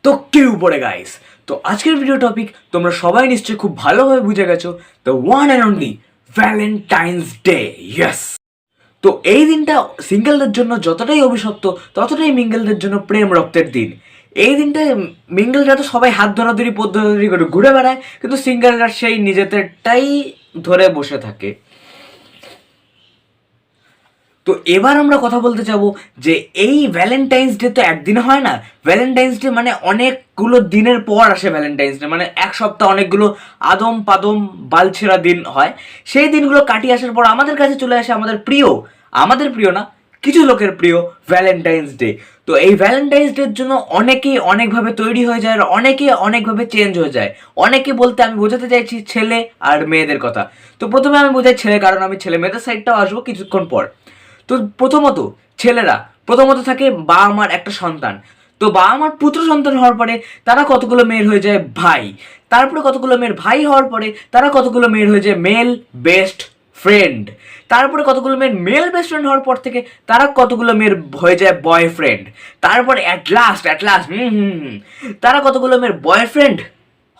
তো কি উপরে গাইস, তো আজকের ভিডিও টপিক তোমরা সবাই নিশ্চয়ই খুব ভালোভাবে বুঝে গেছো, the one and only Valentine's day. Yes, তো এই দিনটা সিঙ্গেলদের জন্য যতটাই অভিশপ্ত ততটাই মিঙ্গেলদের জন্য প্রেম রক্তের দিন। এই দিনটায় মিঙ্গেলরা তো সবাই হাত ধরাধরি পদ্ধতি করে ঘুরে বেড়ায়, কিন্তু সিঙ্গেলরা সেই নিজেদেরটাই ধরে বসে থাকে। তো এবার আমরা কথা বলতে চাবো যে এই ভ্যালেন্টাইন্স ডে তো একদিনে হয় না। ভ্যালেন্টাইন্স ডে মানে অনেকগুলো দিনের পর আসে ভ্যালেন্টাইন্স ডে, মানে এক সপ্তাহ অনেকগুলো আদম পাদম বালছেরা দিন হয়। সেই দিনগুলো কাটিয়ে আসার পর আমাদের কাছে চলে আসে আমাদের প্রিয় না, কিছু লোকের প্রিয় ভ্যালেন্টাইন্স ডে। তো এই ভ্যালেন্টাইন্স ডের জন্য অনেকেই অনেকভাবে তৈরি হয়ে যায় আর অনেকে অনেকভাবে চেঞ্জ হয়ে যায়। অনেকে বলতে আমি বোঝাতে চাইছি ছেলে আর মেয়েদের কথা। তো প্রথমে আমি বোঝাই ছেলে, কারণ আমি ছেলে মেয়েদের সাইডটাও আসবো কিছুক্ষণ পর। তো প্রথমত থাকে বাবা মার একটা সন্তান। তো বাবা মার পুত্র সন্তান হওয়ার পরে তারা কতগুলো মেয়ের হয়ে যায় ভাই। তারপরে কতগুলো মেয়ের ভাই হওয়ার পরে তারা কতগুলো মেয়ের হয়ে যায় মেল বেস্ট ফ্রেন্ড। তারপরে কতগুলো মেয়ের মেল বেস্ট ফ্রেন্ড হওয়ার পর থেকে তারা কতগুলো মেয়ের হয়ে যায় বয়ফ্রেন্ড। তারপরে অ্যাট লাস্ট তারা কতগুলো মেয়ের বয়ফ্রেন্ড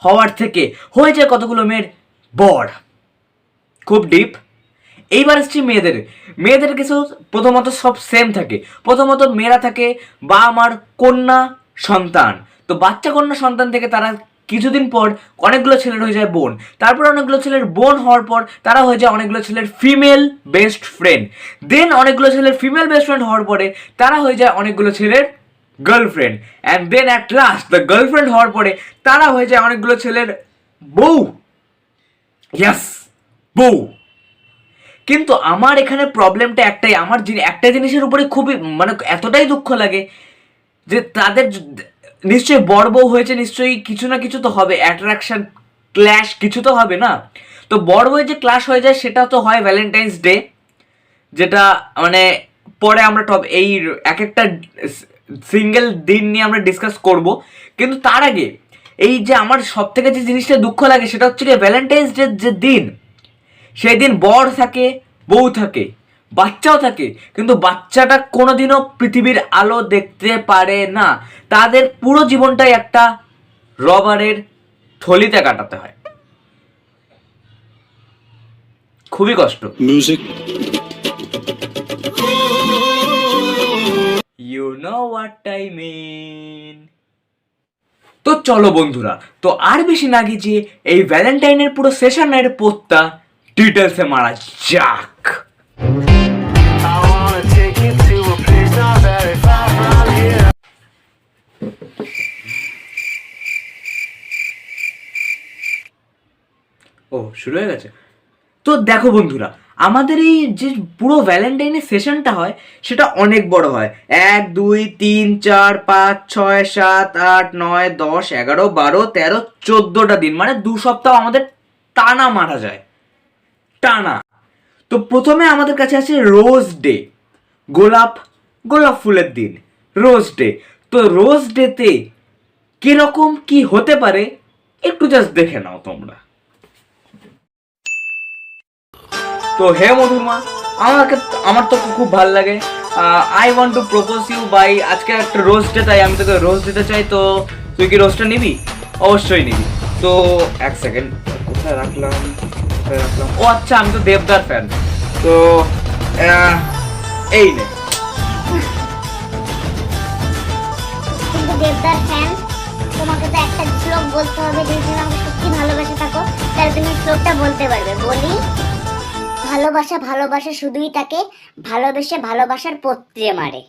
হওয়ার থেকে হয়ে যায় কতগুলো মেয়ের বর। খুব ডিপ। এইবার আসছি মেয়েদের কিছু প্রথমত সব সেম থাকে। প্রথমত মেয়েরা থাকে বাবা মার কন্যা সন্তান। তো বাচ্চা কন্যা সন্তান থেকে তারা কিছুদিন পর অনেকগুলো ছেলের হয়ে যায় বোন। তারপর অনেকগুলো ছেলের বোন হওয়ার পর তারা হয়ে যায় অনেকগুলো ছেলের ফিমেল বেস্ট ফ্রেন্ড। দেন অনেকগুলো ছেলের ফিমেল বেস্ট ফ্রেন্ড হওয়ার পরে তারা হয়ে যায় অনেকগুলো ছেলের girlfriend. And then at last the girlfriend হওয়ার পরে তারা হয়ে যায় অনেকগুলো ছেলের বউ। ইয়াস, বউ। কিন্তু আমার এখানে প্রবলেমটা একটাই, একটা জিনিসের উপরে খুবই মানে এতটাই দুঃখ লাগে যে তাদের নিশ্চয়ই বড় বউ হয়েছে, নিশ্চয়ই কিছু না কিছু তো হবে, অ্যাট্রাকশন ক্ল্যাশ কিছু তো হবে না। তো বড় বউ যে ক্লাশ হয়ে যায় সেটা তো হয় ভ্যালেন্টাইন্স ডে, যেটা মানে পরে আমরা এই এক একটা সিঙ্গেল দিন নিয়ে আমরা ডিসকাস করব। কিন্তু তার আগে এই যে আমার সব থেকে যে জিনিসটা দুঃখ লাগে সেটা হচ্ছে কি ভ্যালেন্টাইন্স ডে যে দিন, সেই দিন বর থাকে, বউ থাকে, বাচ্চাও থাকে, কিন্তু বাচ্চাটা কোনোদিনও পৃথিবীর আলো দেখতে পারে না। তাদের পুরো জীবনটাই একটা রবারের থলিতে কাটাতে হয়। খুবই কষ্ট। Music, you know what I mean. তো চলো বন্ধুরা, তো আর বেশি না গিয়ে এই ভ্যালেন্টাইনের পুরো সেশনের পোত্তা ডিটেলসে মারা যাক। ও শুরু হয়ে গেছে। তো দেখো বন্ধুরা, আমাদের এই যে পুরো ভ্যালেন্টাইনের সেশনটা হয় সেটা অনেক বড় হয়। 1 2 3 4 5 6 7 8 9 10 11 12 13 14টা দিন, মানে 2 সপ্তাহ আমাদের টানা মারা যায়, টানা। তো প্রথমে আমাদের কাছে আছে রোজ ডে, গোলাপ ফুলের দিন, রোজ ডে। তো রোজ ডেতে কিরকম কি হতে পারে একটু জাস্ট দেখে নাও তোমরা। তো হে মধুরমা, আমার তো খুব ভালো লাগে। I want to propose you bye, আজকে একটা রোজ ডে, তাই আমি তোকে রোজ দিতে চাই। তো তুই কি রোজটা নিবি? অবশ্যই নিবি। তো এক সেকেন্ড, কোথায় রাখলাম? ও আচ্ছা, আমি তো দেবদার ফ্যান। তো এই নে। কিন্তু দেবদার ফ্যান, তোমাকে তো একটা শ্লোক বলতে হবে, যদি তুমি আমাকে সত্যি ভালোবাসে থাকো তাহলে তুমি শ্লোকটা বলতে পারবে। বলি, ভালোবাসা শুধুই তাকে ভালোবেসে ভালোবাসার পত্রে মারে।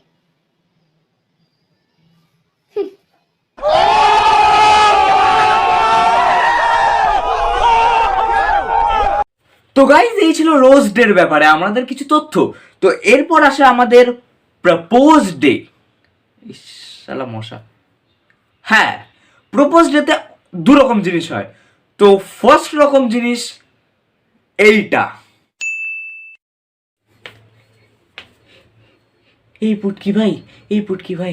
তো গাইজ, এই ছিল রোজ ডের ব্যাপারে আমাদের কিছু তথ্য। তো এরপর আসে আমাদের প্রপোজ ডে। শালা মশা। হ্যাঁ, প্রপোজ ডেতে দু রকম জিনিস হয়। তো ফার্স্ট রকম জিনিস এইটা। এই পুটকি ভাই,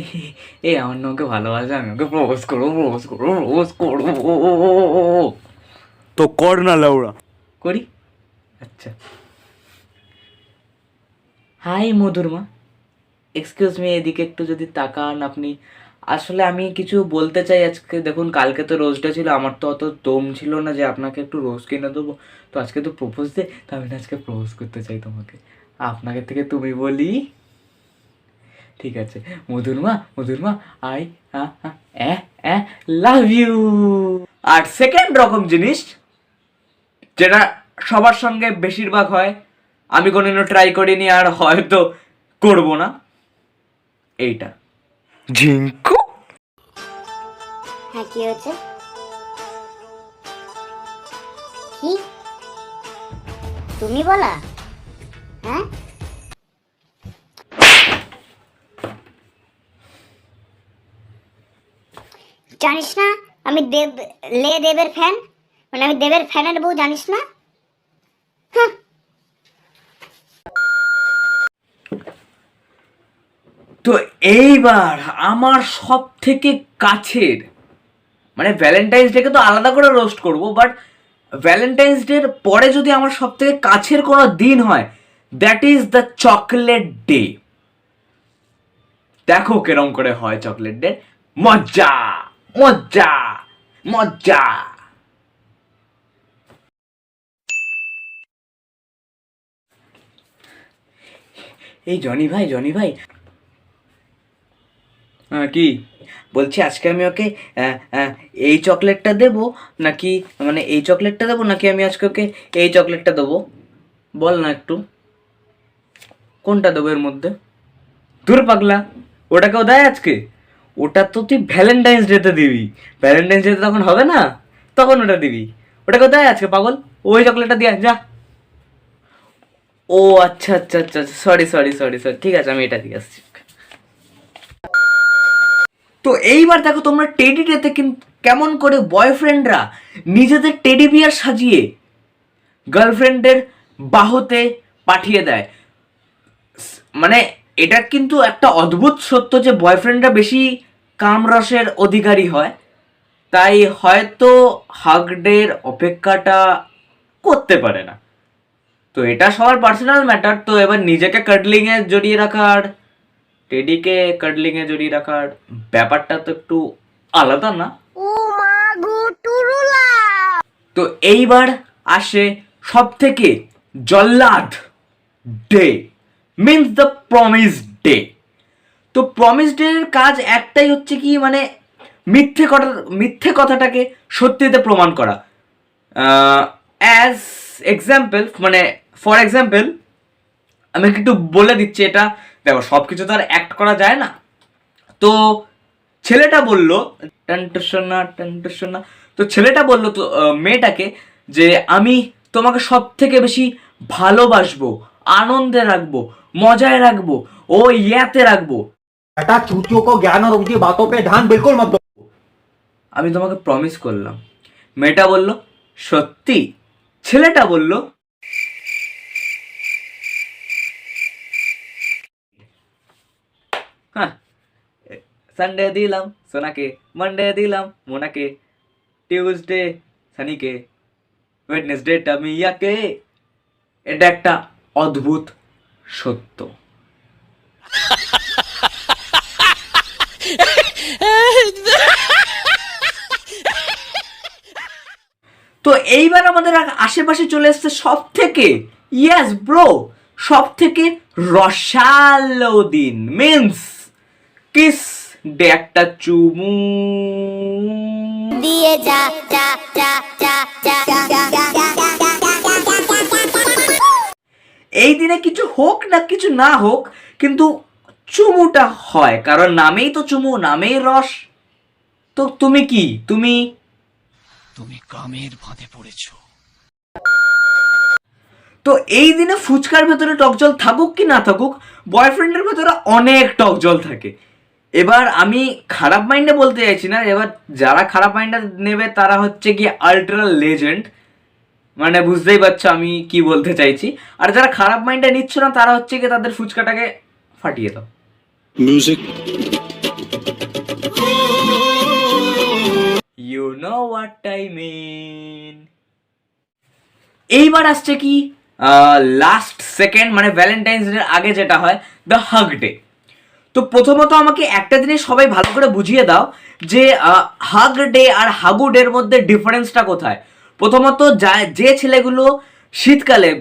এ আমার নামকে ভালোবাসে, আমি ওকে প্রপোজ করবো। তো কর না লাউড়া। করি। আচ্ছা, হাই মধুরমা, এক্সকিউজ মি, এদিকে একটু যদি তাকান আপনি। আসলে আমি কিছু বলতে চাই আজকে। দেখুন, কালকে তো রোজ ডে ছিল, আমার তো অত দম ছিল না যে আপনাকে একটু রোজ কিনে দেবো। তো আজকে তো প্রপোজ ডে, তো আমি না আজকে প্রপোজ করতে চাই তোমাকে। আপনাকে থেকে তুমি বলি, ঠিক আছে? Madhurama, Madhurama, I love you. আর সেকেন্ড রকম জিনিস, যেটা সবার সঙ্গে বেশিরভাগ হয়, আমি কোনোদিনও ট্রাই করিনি আর হয়তো করব না, এইটা। ঝিঙ্কু। হ্যাঁ, কি হয়েছে? কি তুমি বলা? হ্যাঁ, জানিস না আমি দেবের ফ্যান, মানে আমি দেবের ফ্যানের বউ, জানিস না? হ্যাঁ। তো এইবার আমার সব থেকে কাছের, মানে ভ্যালেন্টাইন্স ডেকে তো আলাদা করে রোস্ট করব, বাট ভ্যালেন্টাইন্স ডের পরে যদি আমার সব থেকে কাছের কোনো দিন হয়, that is the chocolate day. দেখো কেরম করে হয় চকলেট ডে, মজা মজা মজা। এই জনি ভাই, জনি ভাই, হ্যাঁ কি বলছি, আজকে আমি ওকে এই চকলেটটা দেব নাকি, মানে এই চকলেটটা দেবো নাকি আমি আজকে ওকে এই চকলেটটা দেবো? বল না একটু, কোনটা দেবো এর মধ্যে? দূর পাগলা, ওটাকেও দেয় আজকে? ওটা তো তুই ভ্যালেন্টাইন্স ডেতে দিবি, ভ্যালেন্টাইন্স ডেতে তখন হবে না, তখন ওটা দিবি। ওটাকেও দেয় আজকে পাগল, ওই চকলেটটা দিয়ে যা। ও আচ্ছা আচ্ছা আচ্ছা, সরি সরি সরি সরি, ঠিক আছে, আমি এটা দিয়ে আসছি। তো এইবার দেখো তোমরা টেডি ডেতে কেমন করে বয়ফ্রেন্ডরা নিজেদের টেডি বিয়ার সাজিয়ে গার্লফ্রেন্ডের বাহুতে পাঠিয়ে দেয়। মানে এটা কিন্তু একটা অদ্ভুত সত্য যে বয়ফ্রেন্ডরা বেশি কামরসের অধিকারী হয়, তাই হয়তো হাগ ডের অপেক্ষাটা করতে পারে না। তো এটা সবার পার্সোনাল ম্যাটার। তো এবার নিজেকে কার্ডলিংয়ে জড়িয়ে রাখার, টেডিকে কার্ডলিংয়ে জড়িয়ে রাখার ব্যাপারটা তো একটু আলাদা না? ও মা গো টুরুলা। তো এইবার আসে সব থেকে জল্লাদ day, means the promise day. তো প্রমিস ডের কাজ একটাই হচ্ছে কি, মানে মিথ্যে কথাটাকে সত্যিতে প্রমাণ করা। অ্যাজ এক্সাম্পল, মানে ফর এক্সাম্পল আমি একটু বলে দিচ্ছি। এটা দেখো, সব কিছু তো আর অ্যাক্ট করা যায় না। তো ছেলেটা বলল, টান্টুসোনা টান্টুসোনা, তো ছেলেটা বলল তো মেয়েটাকে যে আমি তোমাকে সব থেকে বেশি ভালোবাসবো, আনন্দে রাখবো, মজায় রাখবো, ও ইয়াতে রাখবো। बेटा चूतियों को ज्ञान और उनकी बातों पे ध्यान बिल्कुल मत दो। আমি তোমাকে প্রমিস করলাম। মেয়েটা বলল সত্যি? ছেলেটা বলল হ্যাঁ, সানডে দিলাম সোনাকে, মানডে দিলাম মোনাকে, টিউসডে সানিকে, ওয়েডনেসডে টামিয়াকে। এটা একটা অদ্ভুত সত্য। তো এইবার আমাদের আশেপাশে চলে এসছে সব থেকে, ইয়েস ব্রো, সব থেকে রসালো দিন, মিন্স কিস ডে। একটা চুমু দিয়ে যা যা যা যা যা। এই দিনে কিছু হোক না কিছু না হোক, কিন্তু চুমুটা হয়, কারণ নামেই তো চুমু, নামেই রস। তো তুমি কি, তুমি কামের ফাঁদে পড়েছো। তো এই দিনে ফুচকার ভেতরে টক জল থাকুক কি না থাকুক, বয়ফ্রেন্ডের ভেতরে অনেক টক জল থাকে। এবার আমি খারাপ মাইন্ডে বলতে চাইছি না, এবার যারা খারাপ মাইন্ডে নেবে তারা হচ্ছে কি আল্ট্রা লেজেন্ড, মানে বুঝতেই পারছো আমি কি বলতে চাইছি। আর যারা খারাপ মাইন্ডে নিচ্ছ না তারা হচ্ছে কি তাদের ফুচকাটাকে ফাটিয়ে দাও। Music. You know what I mean. এইবার আসছে কি লাস্ট সেকেন্ড, মানে ভ্যালেন্টাইন্স ডে আগে যেটা হয়, দ্য হাগ ডে। তো প্রথমত আমাকে একটা জিনিস সবাই ভালো করে বুঝিয়ে দাও যে হাগ ডে আর হাগু ডের মধ্যে ডিফারেন্সটা কোথায়। প্রথমত যে ছেলেগুলো শীতকালে,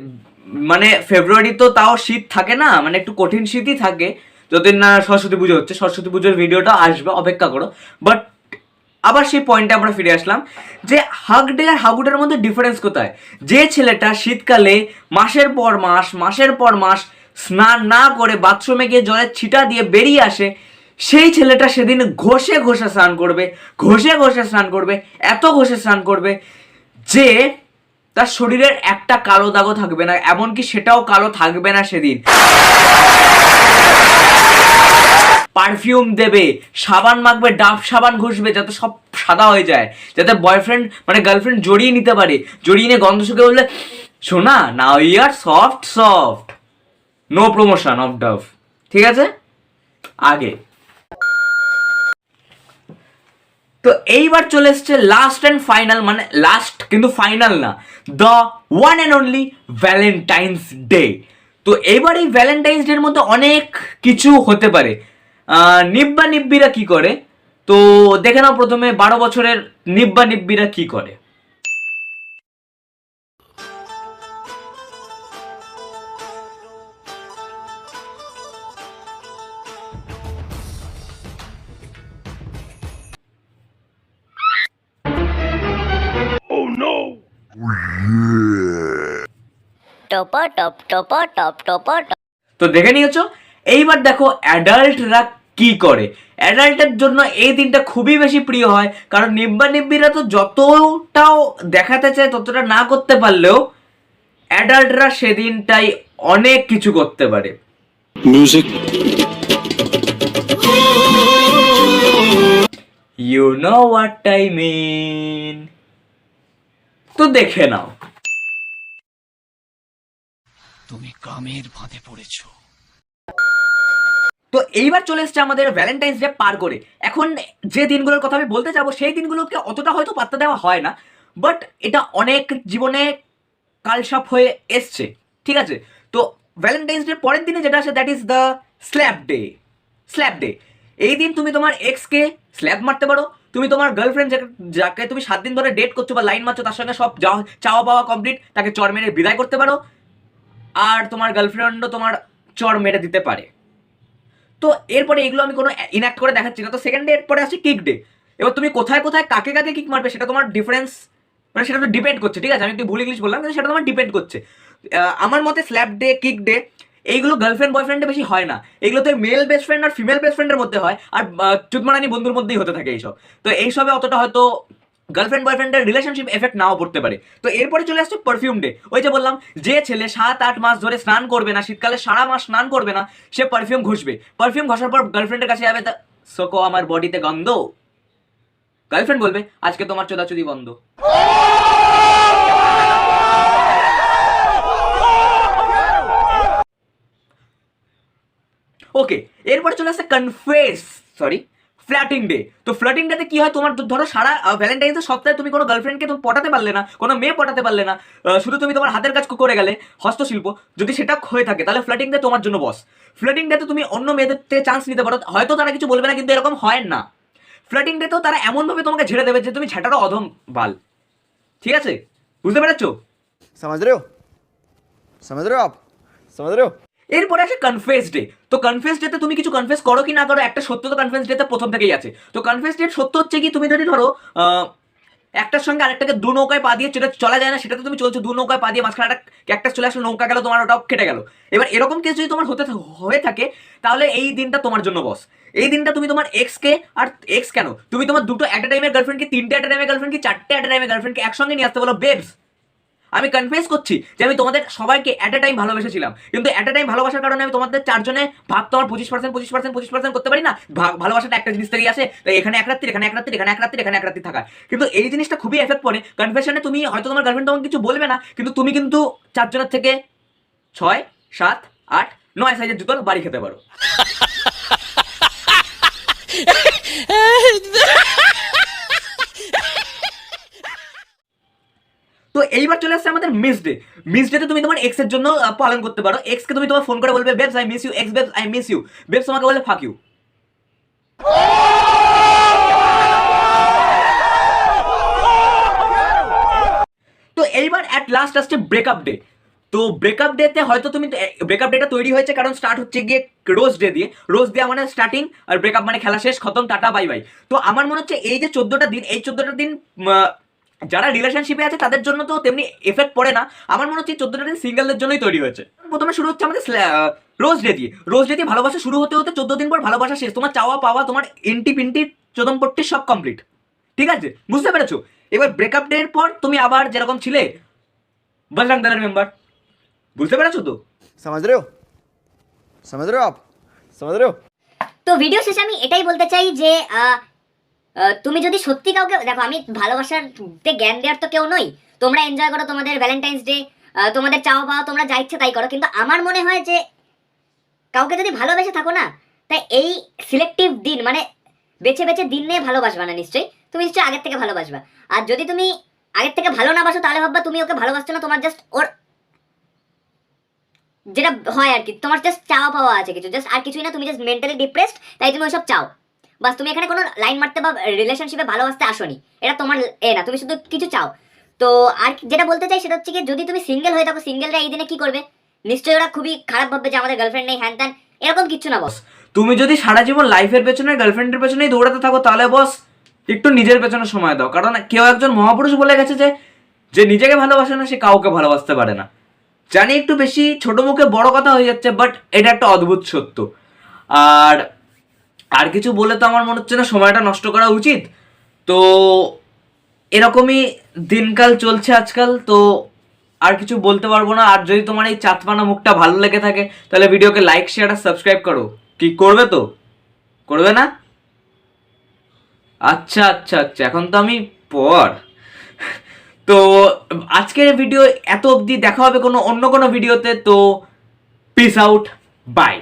মানে ফেব্রুয়ারি তো তাও শীত থাকে না, মানে একটু কঠিন শীতই থাকে, যতদিন না সরস্বতী পুজো হচ্ছে, সরস্বতী পুজোর ভিডিওটা আসবে, অপেক্ষা করো। বাট আবার সেই পয়েন্টে আমরা ফিরে আসলাম যে হাগ ডে আর হাগু ডের মধ্যে ডিফারেন্স কোথায়। যে ছেলেটা শীতকালে মাসের পর মাস স্নান না করে বাথরুমে গিয়ে জলের ছিটা দিয়ে বেরিয়ে আসে, সেই ছেলেটা সেদিন ঘষে ঘষে স্নান করবে, এত ঘষে স্নান করবে যে তার শরীরের একটা কালো দাগও থাকবে না, এমনকি সেটাও কালো থাকবে না সেদিন। পারফিউম দেবে, সাবান মাখবে, ডাব সাবান ঘষবে যাতে সব সাদা হয়ে যায়, যাতে বয়ফ্রেন্ড মানে গার্লফ্রেন্ড জড়িয়ে নিতে পারে, জড়িয়ে নিয়ে গন্ধ শুকে বললে শোনা now you are soft, no promotion of Dove, ঠিক আছে। আগে তো এইবার চলে এসছে লাস্ট অ্যান্ড ফাইনাল, মানে লাস্ট কিন্তু ফাইনাল না, the one and only Valentine's day. তো এইবার এই ভ্যালেন্টাইন্স ডের মধ্যে অনেক কিছু হতে পারে। নিব্বা নিব্বিরা কি করে, তো দেখে নাও প্রথমে 12 বছরের নিব্বা নিব্বিরা কি করে। টপা টপ টপা টপ টপা টপ। তো দেখে নিয়েছো, এইবার দেখো অ্যাডাল্টরা কি করে। অ্যাডাল্টের জন্য এই দিনটা খুবই বেশি প্রিয় হয়, কারণ নিব্বা নিব্বিরা তো যতটাও দেখাতে চায় ততটা না করতে পারলেও অ্যাডাল্টরা সেদিনটাই অনেক কিছু করতে পারে। Music. You know what I mean. তো দেখে নাও। তুমি কামের ফাঁদে পড়েছো। তো এইবার চলে এসছে আমাদের ভ্যালেন্টাইন্স ডে পার করে। এখন যে দিনগুলোর কথা আমি বলতে যাবো সেই দিনগুলোকে অতটা হয়তো পাত্তা দেওয়া হয় না, বাট এটা অনেক জীবনে কালসাপ হয়ে এসছে, ঠিক আছে। তো ভ্যালেন্টাইন্স ডে পরের দিনে যেটা আসে that is the slap day. এই দিন তুমি তোমার এক্সকে স্ল্যাপ মারতে পারো, তুমি তোমার গার্লফ্রেন্ড যাকে তুমি 7 দিন ধরে ডেট করছো বা লাইন মারছো তার সঙ্গে সব চাওয়া পাওয়া কমপ্লিট, তাকে চর মেরে বিদায় করতে পারো, আর তোমার গার্লফ্রেন্ডও তোমার চর মেরে দিতে পারে। তো এরপরে এগুলো আমি কোনো ইনঅ্যাক্ট করে দেখাচ্ছি না। তো সেকেন্ড ডে পরে আসছে কিক ডে। এবার তুমি কোথায় কাকে কিক মারবে সেটা তোমার ডিফারেন্স, মানে সেটা তো ডিপেন্ড করছে, ঠিক আছে। আমি একটু ভুল ইংলিশ বললাম, কিন্তু সেটা তোমার ডিপেন্ড করছে। আমার মতে স্ল্যাপ ডে, কিক ডে এইগুলো গার্লফ্রেন্ড বয়ফ্রেন্ডে বেশি হয় না, এগুলো তো মেল বেস্ট ফ্রেন্ড আর ফিমেল বেস্ট ফ্রেন্ডের মধ্যে হয়, আর চুতমারানি বন্ধুর মধ্যেই হতে থাকে এইসব। তো এইসবে অতটা হয়তো গার্লফ্রেন্ড বয়ফ্রেন্ডের রিলেশনশিপ এফেক্ট নাও পড়তে পারে। তো এরপরে চলে আসছে পারফিউম ডে। ওই যে বললাম, যে ছেলে 7-8 মাস ধরে স্নান করবে না, শীতকালে সারা মাস স্নান করবে না, সে পারফিউম ঘষবে। পারফিউম ঘষার পর গার্লফ্রেন্ডের কাছে যাবে, তা সোকো আমার বডিতে গন্ধ, গার্লফ্রেন্ড বলবে আজকে তোমার চোদাচুদি বন্ধ। ওকে, এরপরে চলে আসছে ফ্ল্যাটিং ডে। তো ফ্ল্যাটিং ডেতে কি হয়, তোমার ধরো সারা ভ্যালেন্টাইন্সের সপ্তাহে তুমি কোনো গার্লফ্রেন্ডকে তুমি পটাতে পারলে না, কোনো মেয়ে পটাতে পারলে না, শুধু তুমি তোমার হাতের কাজ করে গেলে, হস্তশিল্প, যদি সেটা হয়ে থাকে তাহলে ফ্ল্যাটিং ডে তোমার জন্য বস। ফ্ল্যাটিং ডেতে তুমি অন্য মেয়েদের থেকে চান্স নিতে পারো, হয়তো তারা কিছু বলবে না, কিন্তু এরকম হয় না। ফ্ল্যাটিং ডেতেও তারা এমনভাবে তোমাকে ঝেড়ে দেবে যে তুমি ঝেঁটারও অধম বাল, ঠিক আছে, বুঝতে পেরেছো? समझ रहे हो आप समझ रहे हो। এরপরে আসে কনফেস ডে। তো কনফেস ডেতে তুমি কিছু কনফেস করো কি না করো, একটা সত্য তো কনফেস ডেতে প্রথম থেকেই আছে। তো কনফেস ডের সত্য হচ্ছে কি, তুমি যদি ধরো একটার সঙ্গে আরেকটাকে দু নৌকায় পা দিয়ে, যেটা চলা যায় না সেটাতে তুমি চলছো, দু নৌকায় পা দিয়ে, মাঝখানে একটা ক্যাকটাস চলে আসলো, নৌকা গেল, তোমার ওটাও কেটে গেল। এবার এরকম কেস যদি তোমার হয়ে থাকে তাহলে এই দিনটা তোমার জন্য বস। এই দিনটা তুমি তোমার এক্সকে, আর এক্স কেন, তুমি তোমার দুটো একটা টাইমের গার্লফ্রেন্ডকে, 3টে একটা টাইমের গার্লফ্রেন্ডকে, 4টে একটা টাইমের গার্লফ্রেন্ডকে একসঙ্গে নিয়ে আসতে বলো, বেবস আমি কনফেস করছি যে আমি তোমাদের সবাইকে অ্যাট এ টাইম ভালোবেসেছিলাম, কিন্তু অ্যাট এ টাইম ভালোবাসার কারণে আমি তোমাদের 4 জনে ভাগ তো আমার 25% করতে পারি না, ভালোবাসাটা একটা জিনিস থেকে আসে, তাই এখানে এক রাত্রি, এখানে এক রাত্রি, এখানে এক রাত্রি, এখানে এক রাত্রি থাকা। কিন্তু এই জিনিসটা খুবই এফেক্ট পড়ে কনফেশনে। তুমি হয়তো তোমার গার্লফ্রেন্ড তোমাকে কিছু বলবে না, কিন্তু তুমি কিন্তু 4 জনের থেকে 6, 7, 8, 9 সাইজের জুতোর বাড়ি খেতে পারো। তো এইবার চলে আসছে আমাদের মিস ডে। মিস ডেতে তুমি তোমার এক্স এর জন্য পালন করতে পারো। এক্স কে তুমি তোমার ফোন করে বলবে babes I miss you, ex babes I miss you, babes তোমাকে বলে ফাক ইউ। তো এইবার অ্যাট লাস্ট আসছে ব্রেকআপ ডে। তো ব্রেকআপ ডেতে হয়তো তুমি ব্রেকআপ ডেটা তৈরি হয়েছে কারণ স্টার্ট হচ্ছে গিয়ে রোজ ডে দিয়ে। রোজ ডে মানে স্টার্টিং, আর ব্রেকআপ মানে খেলা শেষ, খতম, টাটা বাই বাই। তো আমার মনে হচ্ছে এই যে 14টা দিন, এই 14টা দিন যারা রিলেশনশিপে আছে তাদের জন্য তো তেমনি এফেক্ট পড়ে না। আমার মনে হচ্ছে 14টা দিন সিঙ্গেলদের জন্যই তৈরি হয়েছে। প্রথমে শুরু হচ্ছে আমাদের রোজ ডে দিয়ে। রোজ ডে দিয়ে ভালোবাসা শুরু হতে হতে 14 দিন পর ভালোবাসা শেষ। তোমার চাওয়া পাওয়া, তোমার এন্টি পিন্টি চোদনপট্টি সব কমপ্লিট। ঠিক আছে, বুঝতে পেরেছো? এবার ব্রেকআপ ডে এর পর তুমি আবার যেরকম ছিলে বজরং দলের মেম্বার। বুঝতে পেরেছো তো? समझ रहे हो? समझ रहे हो आप? समझ रहे हो? তো ভিডিও শেষে আমি এটাই বলতে চাই যে তুমি যদি সত্যি কাউকে দেখো, আমি ভালোবাসার জ্ঞান দেওয়ার তো কেউ নই। তোমরা এনজয় করো তোমাদের ভ্যালেন্টাইন্স ডে, তোমাদের চাওয়া পাওয়া তোমরা যা ইচ্ছে তাই করো। কিন্তু আমার মনে হয় যে কাউকে যদি ভালোবেসে থাকো না, তাই এই সিলেক্টিভ দিন মানে বেছে বেছে দিন নিয়ে ভালোবাসবা না। নিশ্চয়ই তুমি নিশ্চয়ই আগের থেকে ভালোবাসবা। আর যদি তুমি আগের থেকে ভালো না বাসো তাহলে ভাববা তুমি ওকে ভালোবাসছো না, তোমার জাস্ট ওর যেটা হয় আর কি, তোমার জাস্ট চাওয়া পাওয়া আছে কিছু, জাস্ট আর কিছুই না। তুমি জাস্ট মেন্টালি ডিপ্রেসড, তাই তুমি ওইসব চাও। বাস, তুমি এখানে কোনো লাইন মারতে বা রিলেশনশিপে ভালোবাসতে আসোনি, এটা তোমার না, তুমি শুধু কিছু চাও। তো আর যেটা বলতে চাই সেটা হচ্ছে কি, যদি তুমি সিঙ্গেল হয়ে থাকো, সিঙ্গেলরা এই দিনে কি করবে? নিশ্চয়ই ওরা খুবই খারাপ ভাববে যে আমাদের গার্লফ্রেন্ড নেই, হ্যান ত্যান, এরকম কিচ্ছু না বস। তুমি যদি সারা জীবন লাইফের পেছনে, গার্লফ্রেন্ডের পেছনেই দৌড়াতে থাকো, তাহলে বস একটু নিজের পেছনে সময় দাও। কারণ কেউ একজন মহাপুরুষ বলে গেছে যে নিজেকে ভালোবাসে না সে কাউকে ভালোবাসতে পারে না। জানি একটু বেশি ছোট মুখে বড় কথা হয়ে যাচ্ছে, বাট এটা একটা অদ্ভুত সত্য। আর কিছু বলে তো আমার মনে হচ্ছে না সময়টা নষ্ট করা উচিত। তো এরকমই দিনকাল চলছে আজকাল। তো আর কিছু বলতে পারবো না। আর যদি তোমার এই চাঁদপানা মুখটা ভালো লেগে থাকে তাহলে ভিডিওকে লাইক, শেয়ার আর সাবস্ক্রাইব করো। কি করবে তো? করবে না? আচ্ছা আচ্ছা আচ্ছা, এখন তো আমি পর। তো আজকের ভিডিও এত অবধি, দেখা হবে অন্য কোনো ভিডিওতে। তো পিস আউট, বাই।